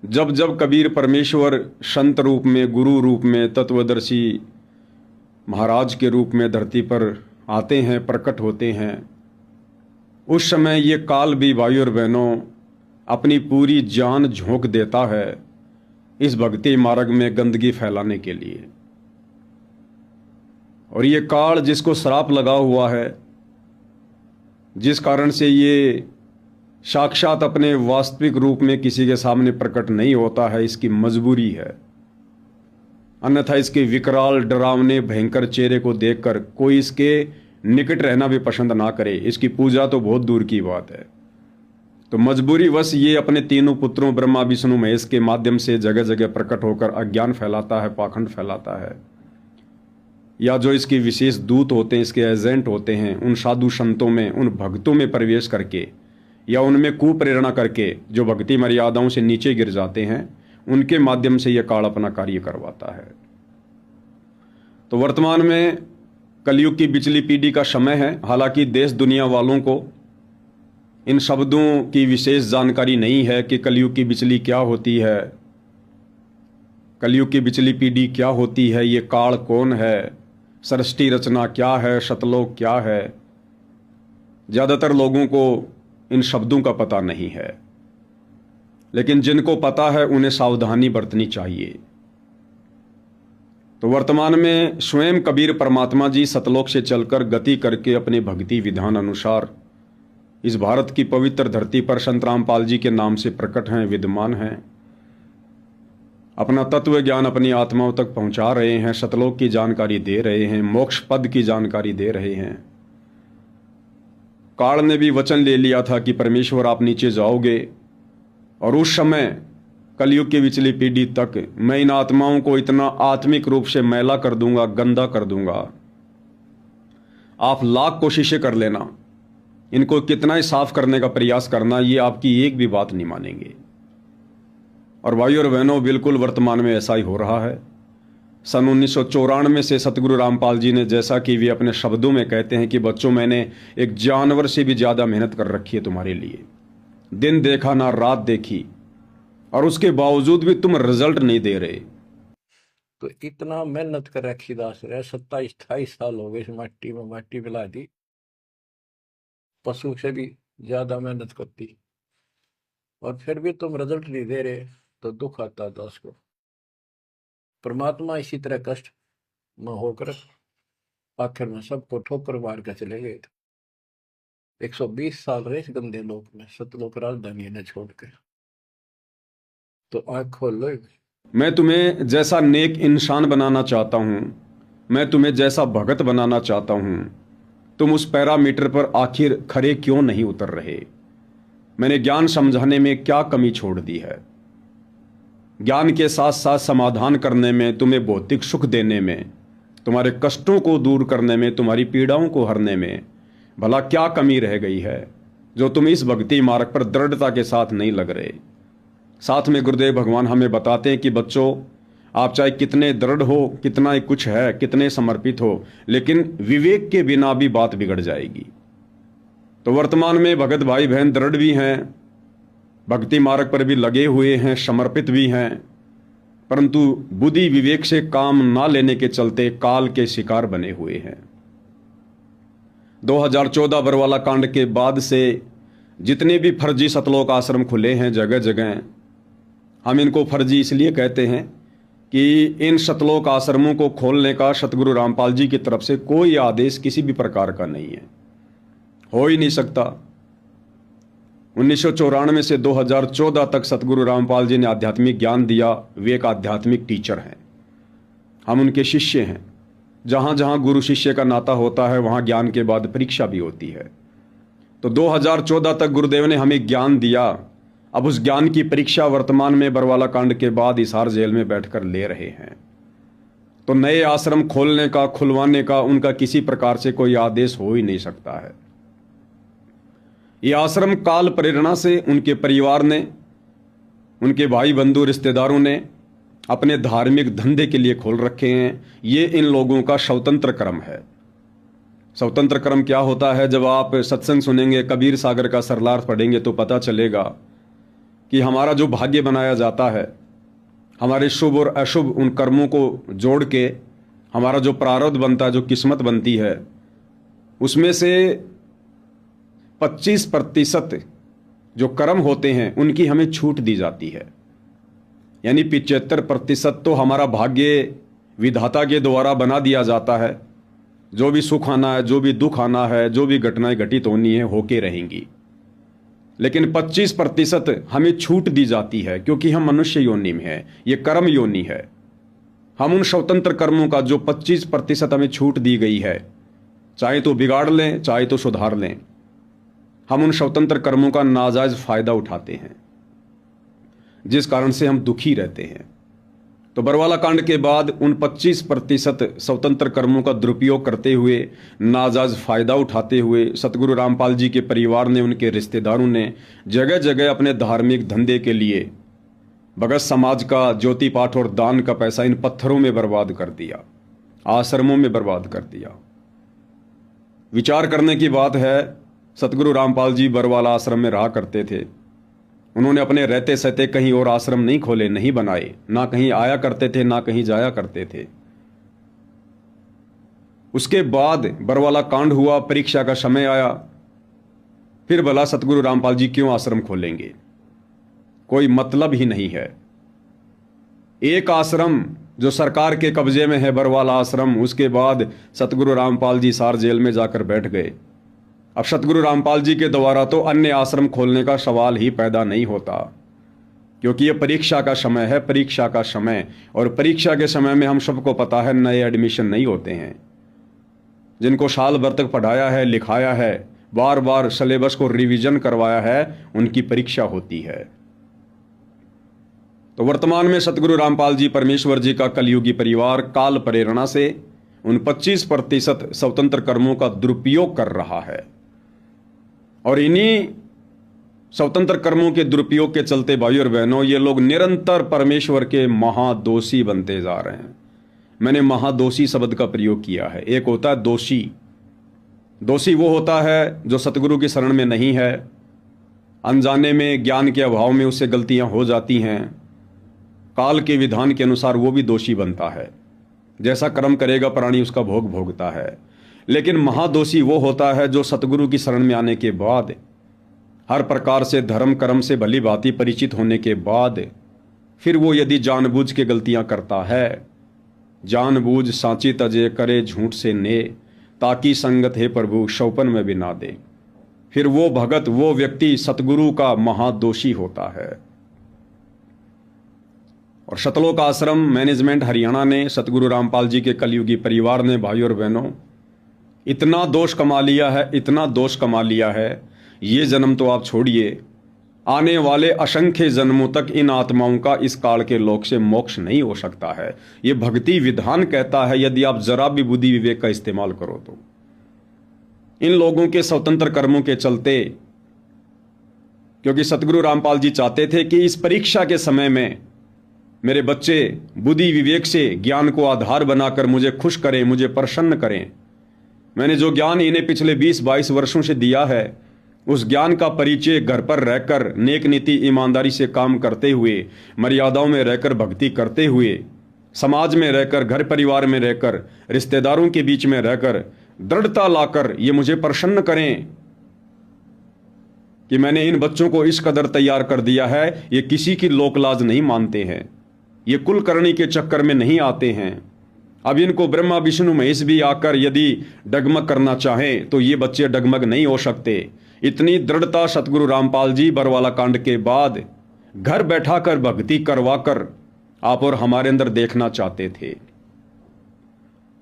जब जब कबीर परमेश्वर संत रूप में, गुरु रूप में, तत्वदर्शी महाराज के रूप में धरती पर आते हैं, प्रकट होते हैं, उस समय ये काल भी भाई और बहनों अपनी पूरी जान झोंक देता है इस भक्ति मार्ग में गंदगी फैलाने के लिए। और ये काल जिसको श्राप लगा हुआ है, जिस कारण से ये साक्षात अपने वास्तविक रूप में किसी के सामने प्रकट नहीं होता है, इसकी मजबूरी है। अन्यथा इसके विकराल, डरावने, भयंकर चेहरे को देखकर कोई इसके निकट रहना भी पसंद ना करे। इसकी पूजा तो बहुत दूर की बात है। तो मजबूरी वश ये अपने तीनों पुत्रों ब्रह्मा, विष्णु, महेश के माध्यम से जगह जगह प्रकट होकर अज्ञान फैलाता है, पाखंड फैलाता है। या जो इसके विशेष दूत होते हैं, इसके एजेंट होते हैं, उन साधु संतों में, उन भक्तों में प्रवेश करके या उनमें कुप्रेरणा करके जो भक्ति मर्यादाओं से नीचे गिर जाते हैं, उनके माध्यम से यह काल अपना कार्य करवाता है। तो वर्तमान में कलयुग की बिचली पीढ़ी का समय है। हालांकि देश दुनिया वालों को इन शब्दों की विशेष जानकारी नहीं है कि कलयुग की बिचली क्या होती है, कलयुग की बिचली पीढ़ी क्या होती है, ये काल कौन है, सृष्टि रचना क्या है, शतलोक क्या है। ज़्यादातर लोगों को इन शब्दों का पता नहीं है, लेकिन जिनको पता है उन्हें सावधानी बरतनी चाहिए। तो वर्तमान में स्वयं कबीर परमात्मा जी सतलोक से चलकर गति करके अपने भक्ति विधान अनुसार इस भारत की पवित्र धरती पर संत रामपाल जी के नाम से प्रकट हैं, विद्यमान हैं। अपना तत्व ज्ञान अपनी आत्माओं तक पहुंचा रहे हैं, सतलोक की जानकारी दे रहे हैं, मोक्ष पद की जानकारी दे रहे हैं। काल ने भी वचन ले लिया था कि परमेश्वर आप नीचे जाओगे और उस समय कलयुग की विचली पीढ़ी तक मैं इन आत्माओं को इतना आत्मिक रूप से मैला कर दूंगा, गंदा कर दूंगा, आप लाख कोशिशें कर लेना, इनको कितना ही साफ करने का प्रयास करना, ये आपकी एक भी बात नहीं मानेंगे। और भाई और बहनों, बिल्कुल वर्तमान में ऐसा ही हो रहा है। सन 1994 से सतगुरु रामपाल जी ने, जैसा कि वे अपने शब्दों में कहते हैं कि बच्चों, मैंने एक जानवर से भी ज़्यादा मेहनत कर रखी है तुम्हारे लिए, दिन देखा ना रात देखी, और उसके बावजूद भी तुम रिजल्ट नहीं दे रहे। तो इतना मेहनत कर रखी दास रे, 27-28 साल हो गए इस मट्टी में मट्टी मिला दी, पशु से भी ज्यादा मेहनत करती, और फिर भी तुम रिजल्ट नहीं दे रहे, तो दुख आता दास को। परमात्मा इसी तरह कष्ट में होकर आखिर में सबको ठोकर मार कर चले गए थे। 120 साल रहे इस गंदे लोक में, सतलोक राजधानी ने छोड़ के। तो आंख खोल लो। मैं तुम्हें जैसा नेक इंसान बनाना चाहता हूं, मैं तुम्हें जैसा भगत बनाना चाहता हूं, तुम उस पैरामीटर पर आखिर खरे क्यों नहीं उतर रहे? मैंने ज्ञान समझाने में क्या कमी छोड़ दी है? ज्ञान के साथ साथ समाधान करने में, तुम्हें भौतिक सुख देने में, तुम्हारे कष्टों को दूर करने में, तुम्हारी पीड़ाओं को हरने में भला क्या कमी रह गई है जो तुम इस भक्ति मार्ग पर दृढ़ता के साथ नहीं लग रहे? साथ में गुरुदेव भगवान हमें बताते हैं कि बच्चों, आप चाहे कितने दृढ़ हो, कितना ही कुछ है, कितने समर्पित हो, लेकिन विवेक के बिना भी बात बिगड़ जाएगी। तो वर्तमान में भगत भाई बहन दृढ़ भी हैं, भक्ति मार्ग पर भी लगे हुए हैं, समर्पित भी हैं, परंतु बुद्धि विवेक से काम ना लेने के चलते काल के शिकार बने हुए हैं। 2014 बरवाला कांड के बाद से जितने भी फर्जी सतलोक आश्रम खुले हैं जगह जगह, हम इनको फर्जी इसलिए कहते हैं कि इन सतलोक आश्रमों को खोलने का सतगुरु रामपाल जी की तरफ से कोई आदेश किसी भी प्रकार का नहीं है, हो ही नहीं सकता। 1994 से 2014 तक सतगुरु रामपाल जी ने आध्यात्मिक ज्ञान दिया। वे एक आध्यात्मिक टीचर हैं, हम उनके शिष्य हैं। जहाँ जहाँ गुरु शिष्य का नाता होता है वहाँ ज्ञान के बाद परीक्षा भी होती है। तो 2014 तक गुरुदेव ने हमें ज्ञान दिया। अब उस ज्ञान की परीक्षा वर्तमान में बरवाला कांड के बाद हिसार जेल में बैठकर ले रहे हैं। तो नए आश्रम खोलने का, खुलवाने का उनका किसी प्रकार से कोई आदेश हो ही नहीं सकता है। ये आश्रम काल प्रेरणा से उनके परिवार ने, उनके भाई बंधु रिश्तेदारों ने अपने धार्मिक धंधे के लिए खोल रखे हैं। ये इन लोगों का स्वतंत्र कर्म है। स्वतंत्र कर्म क्या होता है? जब आप सत्संग सुनेंगे, कबीर सागर का सरलार्थ पढ़ेंगे तो पता चलेगा कि हमारा जो भाग्य बनाया जाता है, हमारे शुभ और अशुभ उन कर्मों को जोड़ के हमारा जो प्रारब्ध बनता है, जो किस्मत बनती है, उसमें से 25% जो कर्म होते हैं उनकी हमें छूट दी जाती है। यानी 75% तो हमारा भाग्य विधाता के द्वारा बना दिया जाता है। जो भी सुख आना है, जो भी दुख आना है, जो भी घटनाएं घटित होनी है, होके रहेंगी। लेकिन 25% हमें छूट दी जाती है, क्योंकि हम मनुष्य योनि में हैं, ये कर्म योनि है। हम उन स्वतंत्र कर्मों का जो 25% हमें छूट दी गई है, चाहे तो बिगाड़ लें चाहे तो सुधार लें, हम उन स्वतंत्र कर्मों का नाजायज फायदा उठाते हैं, जिस कारण से हम दुखी रहते हैं। तो बरवाला कांड के बाद उन 25% स्वतंत्र कर्मों का दुरुपयोग करते हुए, नाजायज फायदा उठाते हुए सतगुरु रामपाल जी के परिवार ने, उनके रिश्तेदारों ने जगह जगह अपने धार्मिक धंधे के लिए भगत समाज का ज्योति पाठ और दान का पैसा इन पत्थरों में बर्बाद कर दिया, आश्रमों में बर्बाद कर दिया। विचार करने की बात है, सतगुरु रामपाल जी बरवाला आश्रम में रहा करते थे। उन्होंने अपने रहते सहते कहीं और आश्रम नहीं खोले, नहीं बनाए, ना कहीं आया करते थे, ना कहीं जाया करते थे। उसके बाद बरवाला कांड हुआ, परीक्षा का समय आया, फिर भला सतगुरु रामपाल जी क्यों आश्रम खोलेंगे? कोई मतलब ही नहीं है। एक आश्रम जो सरकार के कब्जे में है, बरवाला आश्रम, उसके बाद सतगुरु रामपाल जी सार जेल में जाकर बैठ गए। अब सतगुरु रामपाल जी के द्वारा तो अन्य आश्रम खोलने का सवाल ही पैदा नहीं होता, क्योंकि ये परीक्षा का समय है, परीक्षा का समय। और परीक्षा के समय में हम सबको पता है नए एडमिशन नहीं होते हैं। जिनको साल भर तक पढ़ाया है, लिखाया है, बार बार सिलेबस को रिवीजन करवाया है, उनकी परीक्षा होती है। तो वर्तमान में सतगुरु रामपाल जी परमेश्वर जी का कलयुगी परिवार काल प्रेरणा से उन 25% स्वतंत्र कर्मों का दुरुपयोग कर रहा है। और इन्हीं स्वतंत्र कर्मों के दुरुपयोग के चलते भाइयों और बहनों, ये लोग निरंतर परमेश्वर के महादोषी बनते जा रहे हैं। मैंने महादोषी शब्द का प्रयोग किया है। एक होता है दोषी। दोषी वो होता है जो सतगुरु की शरण में नहीं है, अनजाने में, ज्ञान के अभाव में उससे गलतियां हो जाती हैं। काल के विधान के अनुसार वो भी दोषी बनता है। जैसा कर्म करेगा प्राणी उसका भोग भोगता है। लेकिन महादोषी वो होता है जो सतगुरु की शरण में आने के बाद, हर प्रकार से धर्म कर्म से भली भांति परिचित होने के बाद, फिर वो यदि जानबूझ के गलतियां करता है, जानबूझ सांची तजे करे झूठ से ने, ताकि संगत है प्रभु शौपन में भी ना दे, फिर वो भगत, वो व्यक्ति सतगुरु का महादोषी होता है। और सतलोक आश्रम मैनेजमेंट हरियाणा ने, सतगुरु रामपाल जी के कलयुगी परिवार ने भाइयों और बहनों इतना दोष कमा लिया है, इतना दोष कमा लिया है, ये जन्म तो आप छोड़िए, आने वाले असंख्य जन्मों तक इन आत्माओं का इस काल के लोक से मोक्ष नहीं हो सकता है। ये भक्ति विधान कहता है, यदि आप जरा भी बुद्धि विवेक का इस्तेमाल करो तो। इन लोगों के स्वतंत्र कर्मों के चलते, क्योंकि सतगुरु रामपाल जी चाहते थे कि इस परीक्षा के समय में मेरे बच्चे बुद्धि विवेक से ज्ञान को आधार बनाकर मुझे खुश करें, मुझे प्रसन्न करें। मैंने जो ज्ञान इन्हें पिछले 20-22 वर्षों से दिया है, उस ज्ञान का परिचय घर पर रहकर, नेक नीति ईमानदारी से काम करते हुए, मर्यादाओं में रहकर, भक्ति करते हुए, समाज में रहकर, घर परिवार में रहकर, रिश्तेदारों के बीच में रहकर दृढ़ता लाकर ये मुझे प्रसन्न करें कि मैंने इन बच्चों को इस कदर तैयार कर दिया है, ये किसी की लोकलाज नहीं मानते हैं, ये कुलकर्णी के चक्कर में नहीं आते हैं। अब इनको ब्रह्मा विष्णु महेश भी आकर यदि डगमग करना चाहें तो ये बच्चे डगमग नहीं हो सकते। इतनी दृढ़ता सतगुरु रामपाल जी बरवाला कांड के बाद घर बैठा कर, भक्ति करवा कर आप और हमारे अंदर देखना चाहते थे।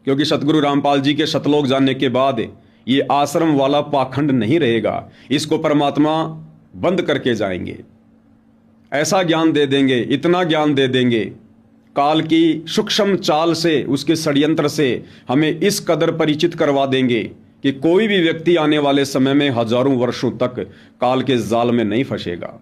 क्योंकि सतगुरु रामपाल जी के सतलोक जाने के बाद ये आश्रम वाला पाखंड नहीं रहेगा, इसको परमात्मा बंद करके जाएंगे। ऐसा ज्ञान दे देंगे, इतना ज्ञान दे देंगे, काल की सूक्ष्म चाल से, उसके षड्यंत्र से हमें इस कदर परिचित करवा देंगे कि कोई भी व्यक्ति आने वाले समय में हजारों वर्षों तक काल के जाल में नहीं फंसेगा।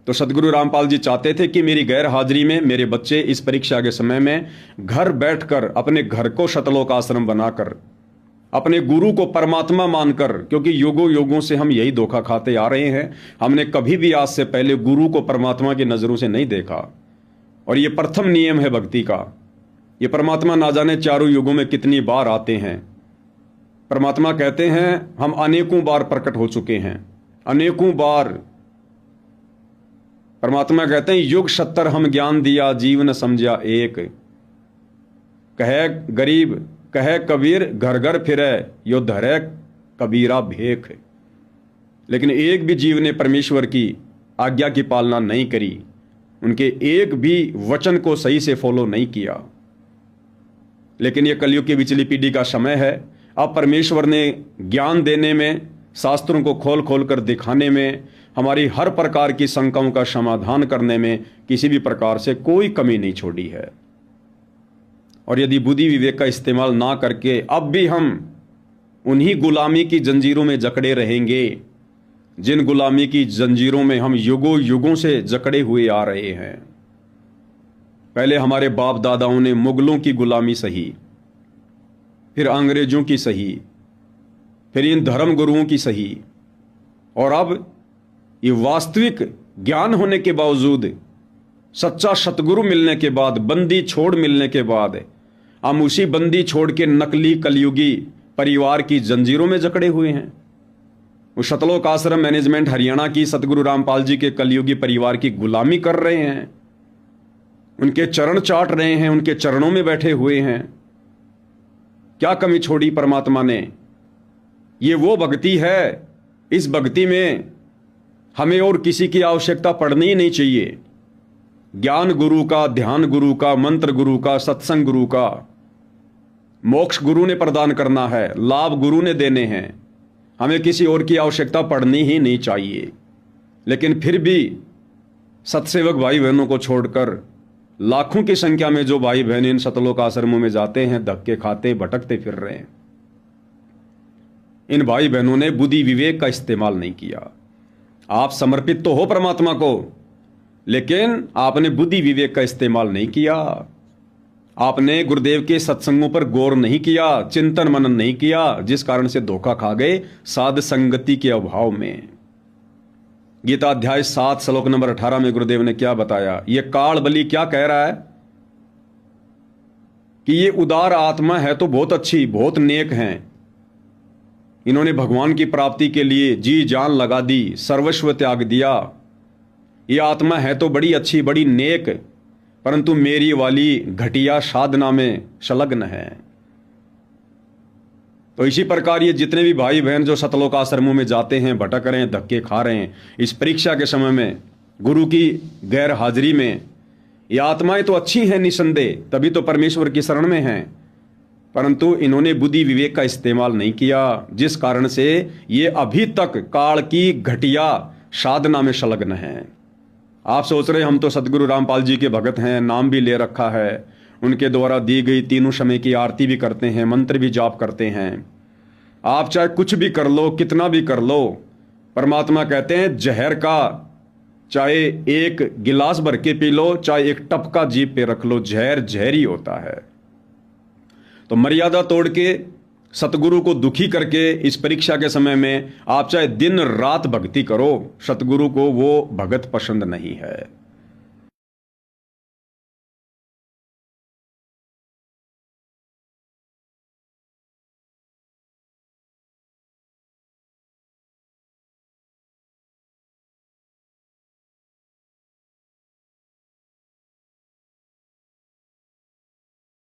तो सतगुरु रामपाल जी चाहते थे कि मेरी गैर हाजिरी में मेरे बच्चे इस परीक्षा के समय में घर बैठकर अपने घर को सतलोक आश्रम बनाकर अपने गुरु को परमात्मा मानकर, क्योंकि युगों युगों से हम यही धोखा खाते आ रहे हैं। हमने कभी भी आज से पहले गुरु को परमात्मा की नजरों से नहीं देखा, और ये प्रथम नियम है भक्ति का। ये परमात्मा ना जाने चारों युगों में कितनी बार आते हैं। परमात्मा कहते हैं हम अनेकों बार प्रकट हो चुके हैं, अनेकों बार। परमात्मा कहते हैं युग 70 हम ज्ञान दिया, जीव न समझा एक। कहे गरीब कहे कबीर, घर घर फिरे यो धरे कबीरा भेख। लेकिन एक भी जीव ने परमेश्वर की आज्ञा की पालना नहीं करी, उनके एक भी वचन को सही से फॉलो नहीं किया। लेकिन यह कलयुग की विचली पीढ़ी का समय है। अब परमेश्वर ने ज्ञान देने में, शास्त्रों को खोल खोल कर दिखाने में, हमारी हर प्रकार की शंकाओं का समाधान करने में किसी भी प्रकार से कोई कमी नहीं छोड़ी है। और यदि बुद्धि विवेक का इस्तेमाल ना करके अब भी हम उन्हीं गुलामी की जंजीरों में जकड़े रहेंगे, जिन गुलामी की जंजीरों में हम युगों युगों से जकड़े हुए आ रहे हैं। पहले हमारे बाप दादाओं ने मुगलों की गुलामी सही, फिर अंग्रेजों की सही, फिर इन धर्म गुरुओं की सही, और अब ये वास्तविक ज्ञान होने के बावजूद, सच्चा सतगुरु मिलने के बाद, बंदी छोड़ मिलने के बाद, हम उसी बंदी छोड़ के नकली कलयुगी परिवार की जंजीरों में जकड़े हुए हैं। वो सतलोक आश्रम मैनेजमेंट हरियाणा की सतगुरु रामपाल जी के कलयुगी परिवार की गुलामी कर रहे हैं, उनके चरण चाट रहे हैं, उनके चरणों में बैठे हुए हैं। क्या कमी छोड़ी परमात्मा ने? ये वो भक्ति है, इस भक्ति में हमें और किसी की आवश्यकता पड़नी ही नहीं चाहिए। ज्ञान गुरु का, ध्यान गुरु का, मंत्र गुरु का, सत्संग गुरु का, मोक्ष गुरु ने प्रदान करना है, लाभ गुरु ने देने हैं। हमें किसी और की आवश्यकता पड़नी ही नहीं चाहिए। लेकिन फिर भी सत्सेवक भाई बहनों को छोड़कर लाखों की संख्या में जो भाई बहन इन सतलोक आश्रमों में जाते हैं, धक्के खाते भटकते फिर रहे हैं। इन भाई बहनों ने बुद्धि विवेक का इस्तेमाल नहीं किया। आप समर्पित तो हो परमात्मा को, लेकिन आपने बुद्धि विवेक का इस्तेमाल नहीं किया। आपने गुरुदेव के सत्संगों पर गौर नहीं किया, चिंतन मनन नहीं किया, जिस कारण से धोखा खा गए साध संगति के अभाव में। गीता अध्याय 7 श्लोक नंबर 18 में गुरुदेव ने क्या बताया? ये काल बलि क्या कह रहा है कि ये उदार आत्मा है तो बहुत अच्छी, बहुत नेक हैं, इन्होंने भगवान की प्राप्ति के लिए जी जान लगा दी, सर्वस्व त्याग दिया। ये आत्मा है तो बड़ी अच्छी, बड़ी नेक, परंतु मेरी वाली घटिया साधना में संलग्न है। तो इसी प्रकार ये जितने भी भाई बहन जो सतलोक आश्रमों में जाते हैं, भटक रहे हैं, धक्के खा रहे हैं, इस परीक्षा के समय में गुरु की गैर हाजिरी में, ये आत्माएं तो अच्छी हैं निसंदेह, तभी तो परमेश्वर की शरण में हैं, परंतु इन्होंने बुद्धि विवेक का इस्तेमाल नहीं किया, जिस कारण से ये अभी तक काल की घटिया साधना में संलग्न हैं। आप सोच रहे हम तो सतगुरु रामपाल जी के भगत हैं, नाम भी ले रखा है, उनके द्वारा दी गई तीनों समय की आरती भी करते हैं, मंत्र भी जाप करते हैं। आप चाहे कुछ भी कर लो, कितना भी कर लो, परमात्मा कहते हैं जहर का चाहे एक गिलास भर के पी लो, चाहे एक टपका जीभ पे रख लो, जहर जहर ही होता है। तो मर्यादा तोड़ के, सतगुरु को दुखी करके इस परीक्षा के समय में आप चाहे दिन रात भक्ति करो, सतगुरु को वो भगत पसंद नहीं है।